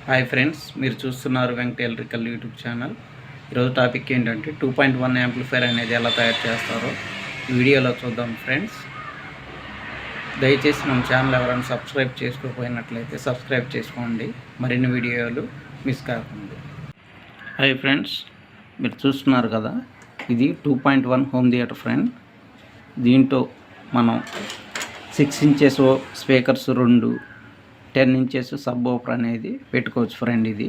Hi friends, మీరు చూస్తున్నారు Venkat electrical YouTube channel. ఈరోజు టాపిక్ ఏంటంటే 2.1 యాంప్లిఫైర్ అనేది ఎలా తయారు చేస్తారో వీడియోలో చూద్దాం ఫ్రెండ్స్. దయచేసి మన ఛానల్ ఎవరైనా సబ్స్క్రైబ్ చేసుకోకపోయినట్లయితే సబ్స్క్రైబ్ చేసుకోండి, మరిన్ని వీడియోలు మిస్ కాకుండా. హాయ్ ఫ్రెండ్స్, మీరు చూస్తున్నారు కదా, ఇది 2.1 హోమ్ థియేటర్ ఫ్రెండ్. దీంట్లో మనం 6 inches speakers 2, 10 inches sub woofer అనేది పెట్టుకోవచ్చు ఫ్రెండ్. ఇది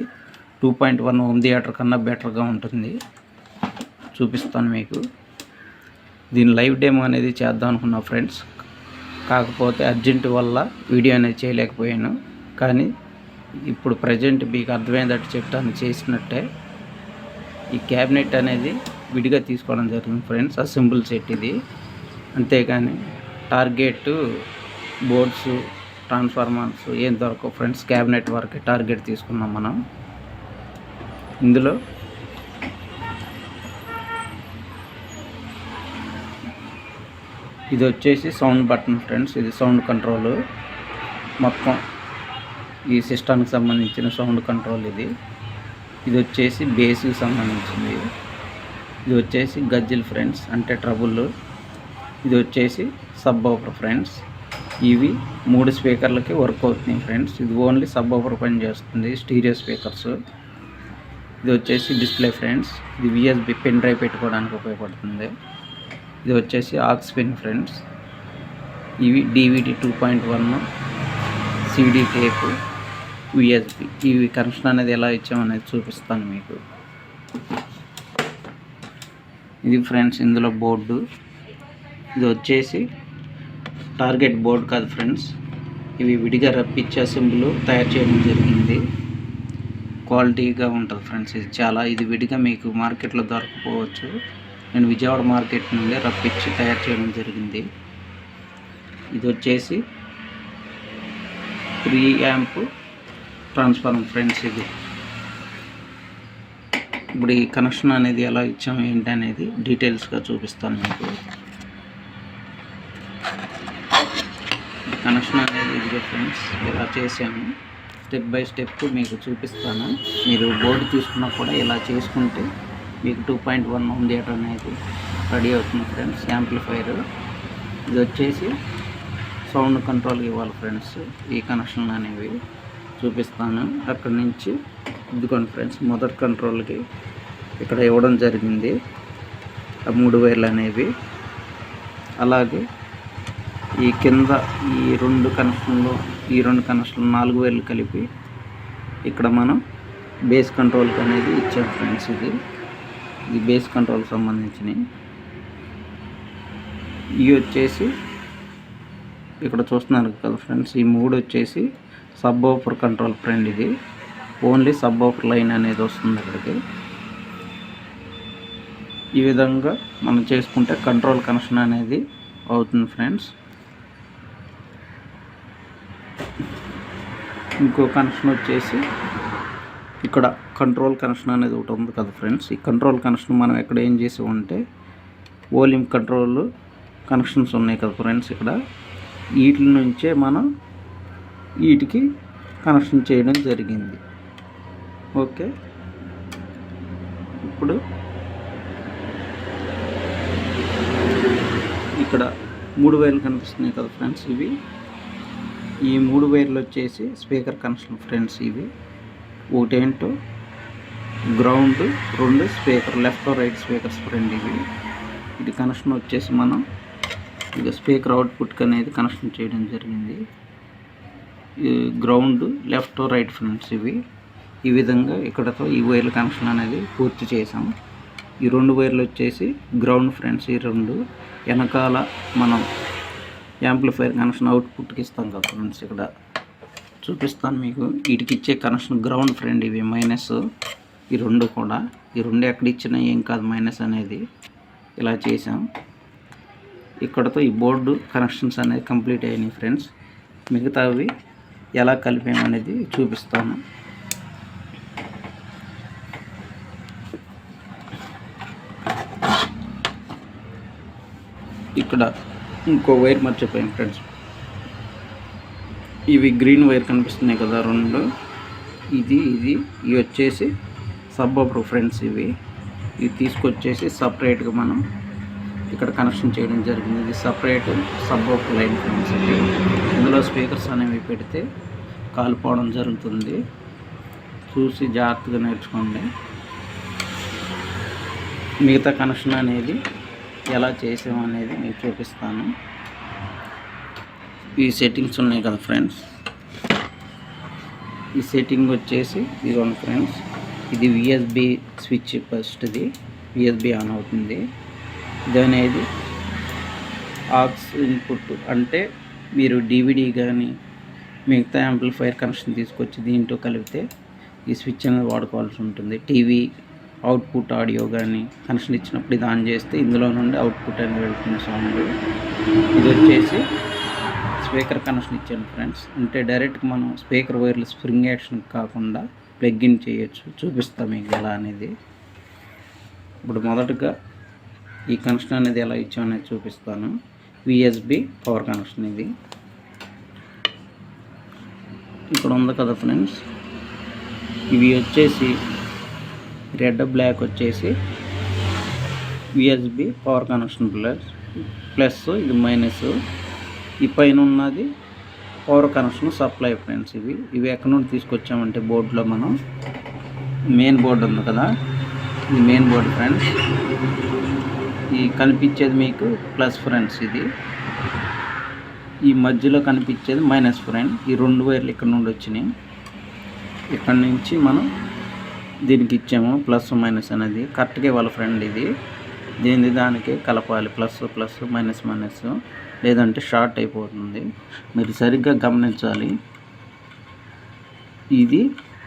2.1 హోమ్ థియేటర్ కన్నా బెటర్గా ఉంటుంది. చూపిస్తాను మీకు. దీని లైవ్ డెమో అనేది చేద్దాం అనుకున్నా ఫ్రెండ్స్, కాకపోతే అర్జెంట్ వల్ల వీడియో అనేది చేయలేకపోయాను. కానీ ఇప్పుడు ప్రజెంట్ మీకు అర్థమైనట్టు చెప్తాను చేసినట్టే. ఈ క్యాబినెట్ అనేది విడిగా తీసుకోవడం జరిగింది ఫ్రెండ్స్, అసెంబుల్ సెట్ ఇది. అంతేకాని టార్గెట్ బోర్డ్స్, ట్రాన్స్ఫార్మర్స్ ఏం దొరకవు ఫ్రెండ్స్. క్యాబినెట్ వరకు టార్గెట్ తీసుకున్నాం మనం. ఇందులో ఇది వచ్చేసి సౌండ్ బటన్ ఫ్రెండ్స్. ఇది సౌండ్ కంట్రోల్, మొత్తం ఈ సిస్టానికి సంబంధించిన సౌండ్ కంట్రోల్ ఇది. ఇది వచ్చేసి బేస్కి సంబంధించింది. ఇది వచ్చేసి గజ్జిల్ ఫ్రెండ్స్, అంటే ట్రబుల్. ఇది వచ్చేసి సబ్ ఓఫర్ ఫ్రెండ్స్. ఇవి 3 స్పీకర్లకి వర్క్ అవుతున్నాయి ఫ్రెండ్స్. ఇది ఓన్లీ సబ్ ఓఫర్ పని చేస్తుంది, స్టీరియో స్పీకర్స్. ఇది వచ్చేసి డిస్ప్లే ఫ్రెండ్స్. ఇది యూఎస్బి పెన్ డ్రైవ్ పెట్టుకోవడానికి ఉపయోగపడుతుంది. ఇది వచ్చేసి ఆక్స్ పిన్ ఫ్రెండ్స్. ఇవి DVD 2.1, CD టేప్, యూఎస్బి. ఇవి కనెక్షన్ అనేది ఎలా ఇచ్చామనేది చూపిస్తాను మీకు. ఇది ఫ్రెండ్స్ ఇందులో బోర్డు. ఇది వచ్చేసి టార్గెట్ బోర్డు కాదు ఫ్రెండ్స్, ఇవి విడిగా రప్పించి అసెంబుల్ తయారు చేయడం జరిగింది. క్వాలిటీగా ఉంటుంది ఫ్రెండ్స్. ఇది విడిగా మీకు మార్కెట్లో దొరకపోవచ్చు. నేను విజయవాడ మార్కెట్ నుండి రప్పించి తయారు చేయడం జరిగింది. ఇది వచ్చేసి 3 యాంప్ ట్రాన్స్ఫార్మర్ ఫ్రెండ్స్. ఇది ఇప్పుడు ఈ కనెక్షన్ అనేది ఎలా ఇచ్చాము ఏంటి అనేది డీటెయిల్స్గా చూపిస్తాను మీకు. కనెక్షన్ అనేది ఇదిగో ఫ్రెండ్స్, ఇలా చేసాము. స్టెప్ బై స్టెప్ మీకు చూపిస్తాను. మీరు బోర్డు తీసుకున్నా కూడా ఇలా చేసుకుంటే మీకు 2.1 హోమ్ థియేటర్ అనేది రెడీ అవుతుంది ఫ్రెండ్స్. యాంప్లిఫైర్ ఇది వచ్చేసి సౌండ్ కంట్రోల్కి ఇవ్వాలి ఫ్రెండ్స్. ఈ కనెక్షన్ అనేవి చూపిస్తాను. అక్కడి నుంచి ఇదిగోండి ఫ్రెండ్స్, మొదటి కంట్రోల్కి ఇక్కడ ఇవ్వడం జరిగింది ఆ 3 వైర్లు అనేవి. అలాగే ఈ కింద ఈ 2 కనెక్షన్లు 4 వైర్లు కలిపి ఇక్కడ మనం బేస్ కంట్రోల్కి అనేది ఇచ్చాం ఫ్రెండ్స్. ఇది బేస్ కంట్రోల్ సంబంధించినవి. ఇవి వచ్చేసి ఇక్కడ చూస్తున్నారు కదా ఫ్రెండ్స్, ఈ 3 వచ్చేసి సబ్ ఓఫర్ కంట్రోల్ ఫ్రెండ్. ఇది ఓన్లీ సబ్ ఓఫర్ లైన్ అనేది వస్తుంది ఇక్కడికి. ఈ విధంగా మనం చేసుకుంటే కంట్రోల్ కనెక్షన్ అనేది అవుతుంది ఫ్రెండ్స్. ఇంకో కనెక్షన్ వచ్చేసి ఇక్కడ కంట్రోల్ కనెక్షన్ అనేది ఒకటి ఉంది కదా ఫ్రెండ్స్. ఈ కంట్రోల్ కనెక్షన్ మనం ఎక్కడ ఏం చేసామంటే వాల్యూమ్ కంట్రోల్ కనెక్షన్స్ ఉన్నాయి కదా ఫ్రెండ్స్. ఇక్కడ వీటి నుంచే మనం వీటికి కనెక్షన్ చేయడం జరిగింది. ఓకే, ఇప్పుడు ఇక్కడ 3 వైర్లు కనిపిస్తున్నాయి కదా ఫ్రెండ్స్. ఈ 3 వైర్లు వచ్చేసి స్పీకర్ కనెక్షన్ ఫ్రెండ్స్. ఇవి ఒకటేంటో ground, 2 speaker, left right speakers friend. ఇది కనెక్షన్ వచ్చేసి మనం ఇక స్పీకర్ అవుట్పుట్కి అనేది కనెక్షన్ చేయడం జరిగింది. Ground, left right friends. ఈ విధంగా ఇక్కడతో ఈ వైర్ల కనెక్షన్ అనేది పూర్తి చేసాం. ఈ 2 వైర్లు వచ్చేసి గ్రౌండ్ ఫ్రెండ్స్. ఈ 2 వెనకాల మనం యాంప్లిఫైర్ కనెక్షన్ అవుట్పుట్కి ఇస్తాం కదా ఫ్రెండ్స్. ఇక్కడ చూపిస్తాను మీకు. వీటికి ఇచ్చే కనెక్షన్ గ్రౌండ్ ఫ్రెండ్. ఇవి మైనస్. ఈ 2 కూడా, ఈ 2 ఎక్కడ ఇచ్చినా ఏం కాదు మైనస్ అనేది. ఇలా చేసాం. ఇక్కడతో ఈ బోర్డు కనెక్షన్స్ అనేది కంప్లీట్ అయినాయి ఫ్రెండ్స్. మిగతావి ఎలా కలిపామనేది చూపిస్తాను. ఇక్కడ ఇంకో వైర్ మర్చిపోయాను ఫ్రెండ్స్. ఇవి గ్రీన్ వైర్ కనిపిస్తున్నాయి కదా 2, ఇవి వచ్చేసి సబ్బూఫర్ ఫ్రెండ్స్. ఇవి తీసుకొచ్చేసి సపరేట్గా మనం ఇక్కడ కనెక్షన్ చేయడం జరిగింది. ఇది సపరేట్ సబ్బూఫర్ లైన్ ఫ్రెండ్స్. ఇందులో స్పీకర్స్ అనేవి పెడితే కాలిపోవడం జరుగుతుంది. చూసి జాగ్రత్తగా నేర్చుకోండి. మిగతా కనెక్షన్ అనేది ఎలా చేసాము అనేది మీకు చూపిస్తాను. ఈ సెట్టింగ్స్ ఉన్నాయి కదా ఫ్రెండ్స్, ఈ సెట్టింగ్ వచ్చేసి ఇదిగోండి ఫ్రెండ్స్. ఇది విఎస్బి స్విచ్. ఫస్ట్ ఇది విఎస్బి ఆన్ అవుతుంది. ఇది అనేది ఆక్స్ ఇన్పుట్, అంటే మీరు డివిడి కానీ మిగతా యాంప్లిఫైర్ కనెక్షన్ తీసుకొచ్చి దీంట్లో కలిపితే ఈ స్విచ్ అనేది వాడుకోవాల్సి ఉంటుంది. టీవీ అవుట్పుట్ ఆడియో కానీ కనెక్షన్ ఇచ్చినప్పుడు ఇది ఆన్ చేస్తే ఇందులో నుండి అవుట్పుట్ అనేది వెళ్తుంది సౌండ్. ఇది వచ్చేసి స్పీకర్ కనెక్షన్ ఇచ్చాను ఫ్రెండ్స్. అంటే డైరెక్ట్గా మనం స్పీకర్ వైర్లు స్ప్రింగ్ యాక్షన్ కాకుండా ప్లగ్ ఇన్ చేయొచ్చు. చూపిస్తాం మీకు ఎలా అనేది. ఇప్పుడు మొదటగా ఈ కనెక్షన్ అనేది ఎలా ఇచ్చామనేది చూపిస్తాను. విఎస్బి పవర్ కనెక్షన్ ఇది ఇక్కడ ఉంది కదా ఫ్రెండ్స్. ఇవి వచ్చేసి రెడ్ బ్లాక్ వచ్చేసి విఎస్బి పవర్ కనెక్షన్ ప్లస్ ఇది మైనస్. ఈ పైన ఉన్నది పవర్ కనెక్షన్ సప్లై ఫ్రెండ్స్. ఇవి ఎక్కడి నుండి తీసుకొచ్చామంటే బోర్డులో మనం మెయిన్ బోర్డు ఉంది కదా, ఇది మెయిన్ బోర్డు ఫ్రెండ్స్. ఈ కనిపించేది మీకు ప్లస్ ఫ్రెండ్స్. ఇది ఈ మధ్యలో కనిపించేది మైనస్ ఫ్రెండ్. ఈ రెండు వైర్లు ఇక్కడ నుండి వచ్చినాయి. ఇక్కడ నుంచి మనం దీనికి ఇచ్చాము ప్లస్ మైనస్ అనేది కరెక్ట్గా ఇవ్వాలి ఫ్రెండ్. ఇది దీన్ని దానికి కలపాలి, ప్లస్ ప్లస్ మైనస్ మైనస్, లేదంటే షార్ట్ అయిపోతుంది. మీరు సరిగ్గా గమనించాలి. ఇది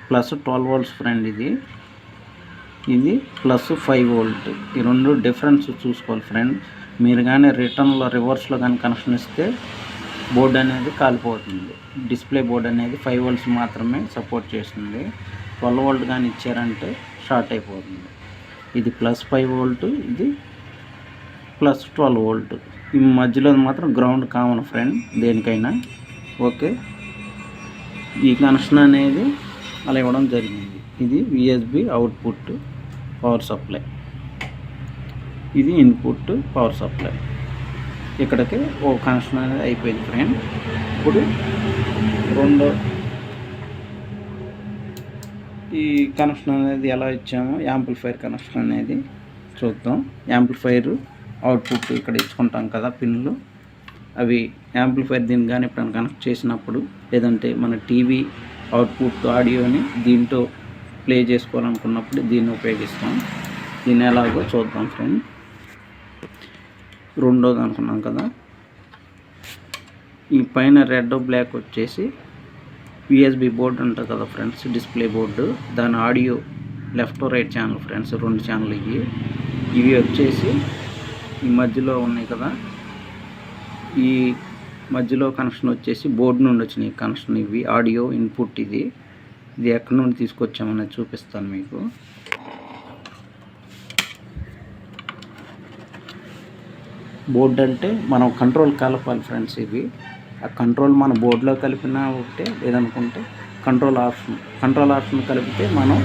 ప్లస్ 12 volts ఫ్రెండ్. ఇది ప్లస్ 5 volt. ఈ రెండు డిఫరెన్స్ చూసుకోవాలి ఫ్రెండ్. మీరు కానీ రిటర్న్లో రివర్స్లో కానీ కనెక్షన్ ఇస్తే బోర్డు అనేది కాలిపోతుంది. డిస్ప్లే బోర్డు అనేది 5 volts మాత్రమే సపోర్ట్ చేస్తుంది. 12 volt కానీ ఇచ్చారంటే షార్ట్ అయిపోతుంది. ఇది ప్లస్ 5 volt, ఇది ప్లస్ 12 volt. ఈ మధ్యలో మాత్రం గ్రౌండ్ కామన్ ఫ్రెండ్ దేనికైనా. ఓకే, ఈ కనెక్షన్ అనేది అలా ఇవ్వడం జరిగింది. ఇది విఎస్బి అవుట్పుట్ పవర్ సప్లై, ఇది ఇన్పుట్ పవర్ సప్లై. ఇక్కడికి ఓ కనెక్షన్ అనేది అయిపోయింది ఫ్రెండ్. ఇప్పుడు రెండో ఈ కనెక్షన్ అనేది ఎలా ఇచ్చామో యాంప్లిఫైర్ కనెక్షన్ అనేది చూద్దాం. యాంప్లిఫైర్ అవుట్పుట్ ఇక్కడ ఇచ్చుకుంటాం కదా పిన్లు, అవి యాంప్లిఫైర్ దీన్ని కానీ ఎప్పుడైనా కనెక్ట్ చేసినప్పుడు, లేదంటే మన టీవీ అవుట్పుట్ ఆడియోని దీంట్లో ప్లే చేసుకోవాలనుకున్నప్పుడు దీన్ని ఉపయోగిస్తాం. దీన్ని ఎలాగో చూద్దాం ఫ్రెండ్. రెండోది అనుకున్నాం కదా, ఈ పైన రెడ్ బ్లాక్ వచ్చేసి విఎస్బి బోర్డు ఉంటుంది కదా ఫ్రెండ్స్, డిస్ప్లే బోర్డు. దాని audio left right channel friends, రెండు ఛానల్. ఇవి వచ్చేసి ఈ మధ్యలో ఉన్నాయి కదా, ఈ మధ్యలో కనెక్షన్ వచ్చేసి బోర్డు నుండి వచ్చినాయి కనెక్షన్. ఇవి ఆడియో ఇన్పుట్. ఇది ఎక్కడి నుండి తీసుకొచ్చామనేది చూపిస్తాను మీకు. బోర్డు అంటే మనం కంట్రోల్ కలపాలి ఫ్రెండ్స్. ఆ కంట్రోల్ మన బోర్డులో కలిపినా ఒకటే, లేదనుకుంటే కంట్రోల్ ఆప్షన్ కలిపితే మనం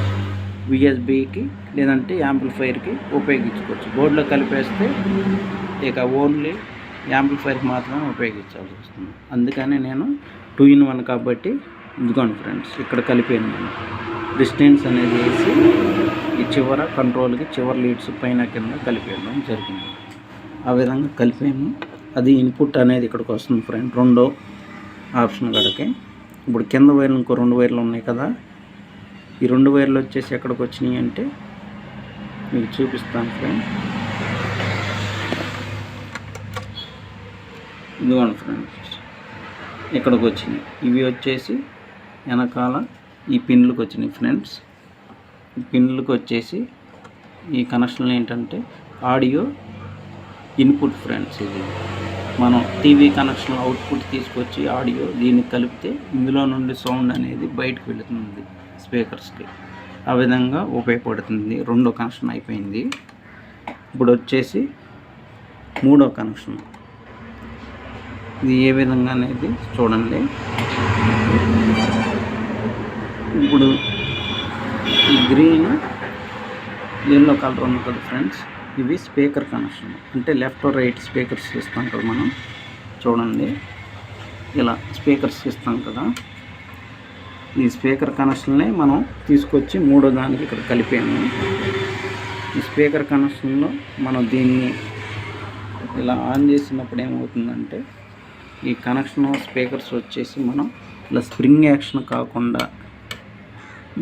విఎస్బికి లేదంటే యాంప్లిఫైర్కి ఉపయోగించుకోవచ్చు. బోర్డులో కలిపేస్తే ఇక ఓన్లీ యాంప్లిఫైర్కి మాత్రమే ఉపయోగించాల్సి వస్తుంది. అందుకని నేను 2-in-1 కాబట్టి ఇదిగోండి ఫ్రెండ్స్, ఇక్కడ కలిపాను నేను. డిస్టెన్స్ అనేది వేసి ఈ చివర కంట్రోల్కి చివరి లీడ్స్ పైన కింద కలిపేయడం జరిగింది. ఆ విధంగా కలిపాము. అది ఇన్పుట్ అనేది ఇక్కడికి వస్తుంది ఫ్రెండ్, రెండో ఆప్షన్ కాడికి. ఇప్పుడు కింద వైర్లు ఇంకో 2 వైర్లు ఉన్నాయి కదా, ఈ 2 వైర్లు వచ్చేసి ఎక్కడికి వచ్చినాయి అంటే మీకు చూపిస్తాను ఫ్రెండ్. ఇదిగోండి ఫ్రెండ్స్, ఇక్కడికి వచ్చినాయి. ఇవి వచ్చేసి వెనకాల ఈ పిన్లకు వచ్చినాయి ఫ్రెండ్స్. ఈ పిన్లకు వచ్చేసి ఈ కనెక్షన్లు ఏంటంటే ఆడియో ఇన్పుట్ ఫ్రెండ్స్. ఇది మనం టీవీ కనెక్షన్ అవుట్పుట్ తీసుకొచ్చి ఆడియో దీనికి కలిపితే ఇందులో నుండి సౌండ్ అనేది బయటకు వెళుతుంది స్పీకర్స్కి. ఆ విధంగా ఉపయోగపడుతుంది. రెండో కనెక్షన్ అయిపోయింది. ఇప్పుడు వచ్చేసి మూడో కనెక్షన్. ఇది ఏ విధంగా అనేది చూడండి. ఇప్పుడు ఈ గ్రీన్ ఎల్లో కలర్ ఉంది కదా ఫ్రెండ్స్, ఇవి స్పీకర్ కనెక్షన్. అంటే లెఫ్ట్ రైట్ స్పీకర్స్ ఇస్తాం కదా మనం, చూడండి ఇలా స్పీకర్స్ ఇస్తాం కదా, ఈ స్పీకర్ కనెక్షన్ని మనం తీసుకొచ్చి మూడో దానికి ఇక్కడ కలిపాము. ఈ స్పీకర్ కనెక్షన్లో మనం దీన్ని ఇలా ఆన్ చేసినప్పుడు ఏమవుతుందంటే ఈ కనెక్షన్ స్పీకర్స్ వచ్చేసి మనం ఇలా స్ప్రింగ్ యాక్షన్ కాకుండా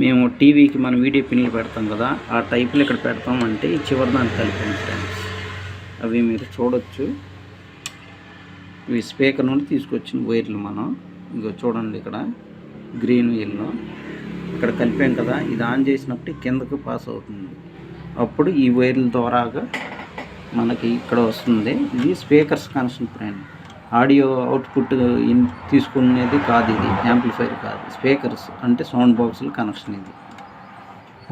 మేము టీవీకి మనం వీడియో పిన్లు పెడతాం కదా, ఆ టైపులు ఇక్కడ పెడతామంటే ఈ చివరి దానికి కలిపాము ఫ్రెండ్స్. అవి మీరు చూడొచ్చు. ఇవి స్పీకర్ నుండి తీసుకొచ్చిన వైర్లు మనం ఇగో చూడండి, ఇక్కడ గ్రీన్ ఎల్లో ఇక్కడ కలిపాం కదా, ఇది ఆన్ చేసినప్పుడు కిందకు పాస్ అవుతుంది. అప్పుడు ఈ వైర్ల ద్వారాగా మనకి ఇక్కడ వస్తుంది. ఇది speakers connection friend. Audio output తీసుకునేది కాదు, ఇది యాంప్లిఫైర్ కాదు, స్పీకర్స్ అంటే సౌండ్ బాక్సుల కనెక్షన్ ఇది.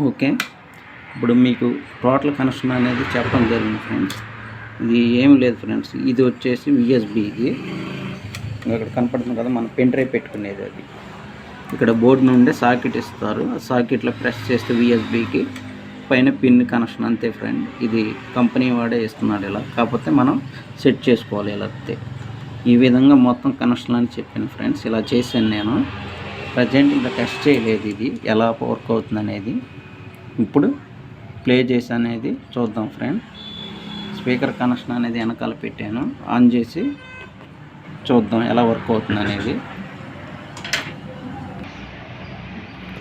ఓకే, ఇప్పుడు మీకు టోటల్ కనెక్షన్ అనేది చెప్పడం జరిగింది ఫ్రెండ్స్. ఇది ఏమి లేదు ఫ్రెండ్స్, ఇది వచ్చేసి విఎస్బికి ఇక్కడ కనపడుతుంది కదా, మన పెన్ డ్రైవ్ పెట్టుకునేది. అది ఇక్కడ బోర్డు నుండి సాకెట్ ఇస్తారు, ఆ సాకెట్లో ప్రెస్ చేస్తే విఎస్బికి పైన పిన్ కనెక్షన్ అంతే ఫ్రెండ్. ఇది కంపెనీ వాడే ఇస్తున్నాడు ఇలా, కాకపోతే మనం సెట్ చేసుకోవాలి ఇలా అంతే. ఈ విధంగా మొత్తం కనెక్షన్ అని చెప్పాను ఫ్రెండ్స్. ఇలా చేశాను నేను. ప్రజెంట్ ఇంకా టెస్ట్ చేయలేదు ఇది ఎలా వర్క్ అవుతుంది అనేది. ఇప్పుడు ప్లే చేసి అనేది చూద్దాం ఫ్రెండ్. స్పీకర్ కనెక్షన్ అనేది వెనకాల పెట్టాను, ఆన్ చేసి చూద్దాం ఎలా వర్క్ అవుతుంది అనేది.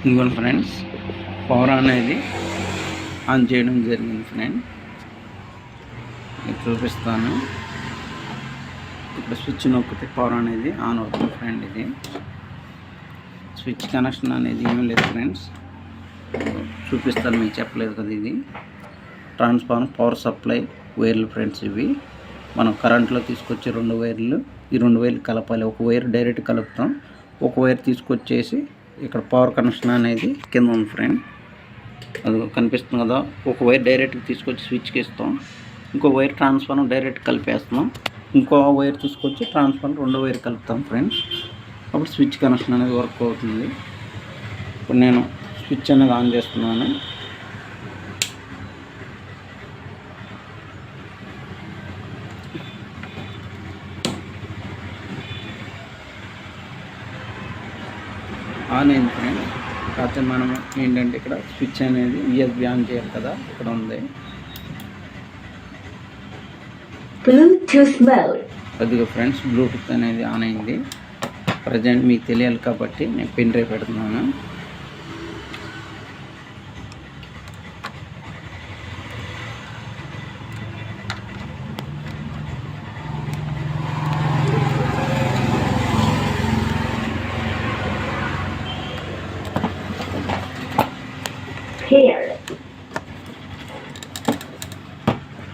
ఇదిగోండి ఫ్రెండ్స్, పవర్ అనేది ఆన్ చేయడం జరిగింది ఫ్రెండ్. చూపిస్తాను. ఇక్కడ స్విచ్ నొక్కితే పవర్ అనేది ఆన్ అవుతుంది ఫ్రెండ్. ఇది స్విచ్ కనెక్షన్ అనేది ఏమీ లేదు ఫ్రెండ్స్, చూపిస్తాను, మీకు చెప్పలేదు కదా. ఇది ట్రాన్స్ఫార్మర్ పవర్ సప్లై వైర్లు ఫ్రెండ్స్. ఇవి మనం కరెంట్లో తీసుకొచ్చి 2 వైర్లు, ఈ 2 వైర్లు కలపాలి. ఒక వైర్ డైరెక్ట్ కలుపుతాం, ఒక వైర్ తీసుకొచ్చేసి ఇక్కడ పవర్ కనెక్షన్ అనేది కింద ఉంది ఫ్రెండ్. అది కనిపిస్తుంది కదా, ఒక వైర్ డైరెక్ట్గా తీసుకొచ్చి స్విచ్కి ఇస్తాం, ఇంకో వైర్ ట్రాన్స్ఫార్మర్ డైరెక్ట్ కలిపేస్తాం, ఇంకో వైర్ తీసుకొచ్చి ట్రాన్స్ఫార్మర్ 2వ వైర్ కలుపుతాం ఫ్రెండ్స్. అప్పుడు స్విచ్ కనెక్షన్ అనేది వర్క్ అవుతుంది. ఇప్పుడు నేను స్విచ్ అనేది ఆన్ చేస్తున్నాను. ఆన్ అయింది ఫ్రెండ్. కాకపోతే మనం ఏంటంటే ఇక్కడ స్విచ్ అనేది విఎస్బి ఆన్ చేయాలి కదా, ఇక్కడ ఉంది అదిగో ఫ్రెండ్స్, బ్లూటూత్ అనేది ఆన్ అయింది. ప్రజెంట్ మీకు తెలియాలి కాబట్టి నేను పెన్ డ్రైవ్ పెడుతున్నాను. Here.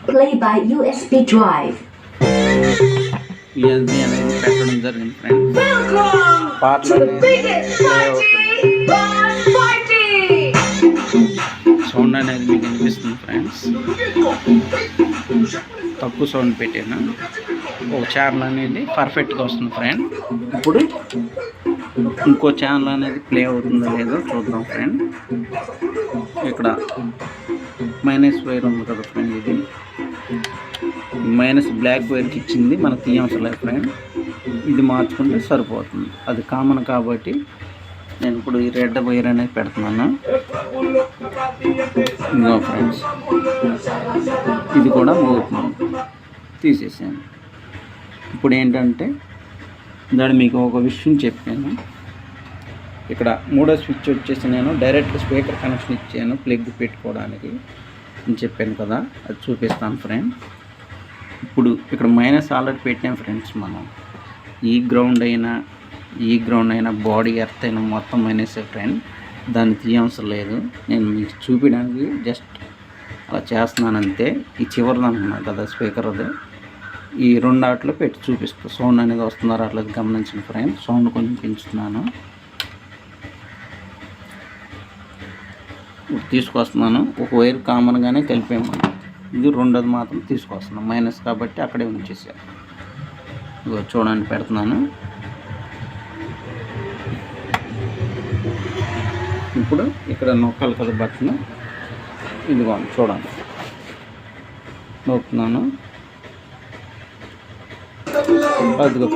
Play by USB drive. USB అనేది పెట్టడం జరిగింది friends. Welcome to the biggest party. Sound అనేది మీకు వినిపిస్తుంది ఫ్రెండ్స్. తక్కువ సౌండ్ పెట్టాను, ఒక ఛానల్ అనేది పర్ఫెక్ట్గా వస్తుంది ఫ్రెండ్. ఇప్పుడు ఇంకో ఛానల్ అనేది ప్లే అవుతుందో లేదో చూద్దాం ఫ్రెండ్. ఇక్కడ మైనస్ వైర్ ఉంది కదా ఫ్రెండ్, ఇది మైనస్ బ్లాక్ వైర్కి ఇచ్చింది, మనకు తీయవసరం లేదు ఫ్రెండ్. ఇది మార్చుకుంటే సరిపోతుంది, అది కామన్ కాబట్టి నేను ఇప్పుడు ఈ రెడ్ వైర్ అనేది పెడుతున్నాను. ఇంకా ఫ్రెండ్స్ ఇది కూడా మోగుతుంది, తీసేసాను. ఇప్పుడు ఏంటంటే దాన్ని మీకు ఒక విషయం చెప్పాను. ఇక్కడ మూడో స్విచ్ వచ్చేసి నేను డైరెక్ట్ స్పీకర్ కనెక్షన్ ఇచ్చాను ప్లగ్ పెట్టుకోవడానికి అని చెప్పాను కదా, అది చూపిస్తాను ఫ్రెండ్. ఇప్పుడు ఇక్కడ మైనస్ ఆల్రెడీ పెట్టాం ఫ్రెండ్స్. మనం ఈ గ్రౌండ్ అయినా బాడీ ఎర్త్ అయినా మొత్తం మైనసే ఫ్రెండ్, దాన్ని తీయవసరం లేదు. నేను మీకు చూపించడానికి జస్ట్ అలా చేస్తున్నాను అంతే. ఈ చివరిది అంటున్నాను కదా స్పీకర్, అది ఈ 2 ఆటలో పెట్టి చూపిస్తాను. సౌండ్ అనేది వస్తున్నారు అట్లా గమనించిన ఫ్రెండ్. సౌండ్ కొంచెం పెంచుతున్నాను, తీసుకొస్తున్నాను. ఒక వైర్ కామన్గానే కలిపాము, ఇది 2ది మాత్రం తీసుకొస్తున్నాను మైనస్ కాబట్టి అక్కడే ఉంచేసాను. ఇగో చూడండి పెడుతున్నాను. ఇప్పుడు ఇక్కడ నొక్కాలి కదా బటన్, ఇదిగోండి చూడండి, నొక్కుతున్నాను. అదిగో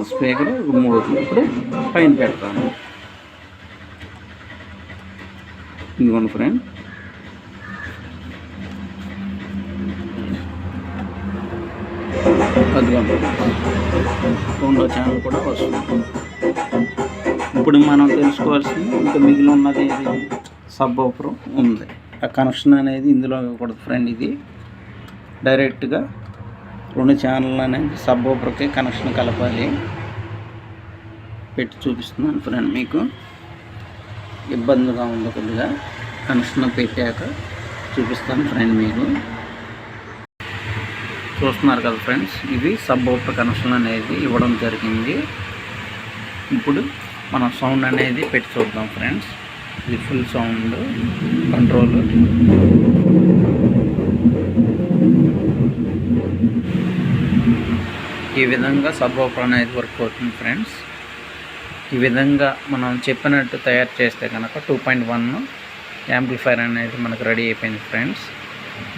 స్పీకర్ మూడుతుంది. ఇప్పుడు పైన పెడతాను. ఇదిగోండి ఫ్రెండ్, అదిగోండి రెండో ఛానల్ కూడా వస్తుంది. ఇప్పుడు మనం తెలుసుకోవాల్సింది ఇంకా మిగిలి ఉన్నది సబ్ ఊఫర్ ఉంది. ఆ కనెక్షన్ అనేది ఇందులో ఇవ్వకూడదు ఫ్రెండ్. ఇది డైరెక్ట్గా 2 ఛానల్ అనేది సబ్ ఊఫర్కి కనెక్షన్ కలపాలి. పెట్టి చూపిస్తున్నాను ఫ్రెండ్, మీకు ఇబ్బందిగా ఉంది కొద్దిగా. కనెక్షన్ పెట్టాక చూపిస్తాను ఫ్రెండ్. మీకు చూస్తున్నారు కదా ఫ్రెండ్స్, ఇది సబ్ ఊఫర్ కనెక్షన్ అనేది ఇవ్వడం జరిగింది. ఇప్పుడు మనం సౌండ్ అనేది పెట్టి చూద్దాం ఫ్రెండ్స్. ఇది ఫుల్ సౌండ్ కంట్రోల్. ఈ విధంగా సబ్ ఊఫర్ అనేది వర్క్ అవుతుంది ఫ్రెండ్స్. ఈ విధంగా మనం చెప్పినట్టు తయారు చేస్తే కనుక 2.1 యాంప్లిఫైర్ అనేది మనకు రెడీ అయిపోయింది ఫ్రెండ్స్.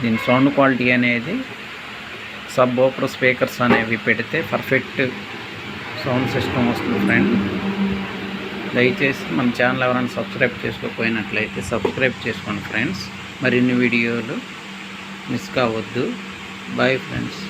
దీని సౌండ్ క్వాలిటీ అనేది సబ్ ఊఫర్ స్పీకర్స్ అనేవి పెడితే పర్ఫెక్ట్ సౌండ్ సిస్టమ్ వస్తుంది ఫ్రెండ్. దయచేసి మన ఛానల్ ఎవరైనా సబ్స్క్రైబ్ చేసుకోకపోయినట్లయితే సబ్స్క్రైబ్ చేసుకోండి ఫ్రెండ్స్. మరిన్ని వీడియోలు మిస్ కావద్దు. Bye friends.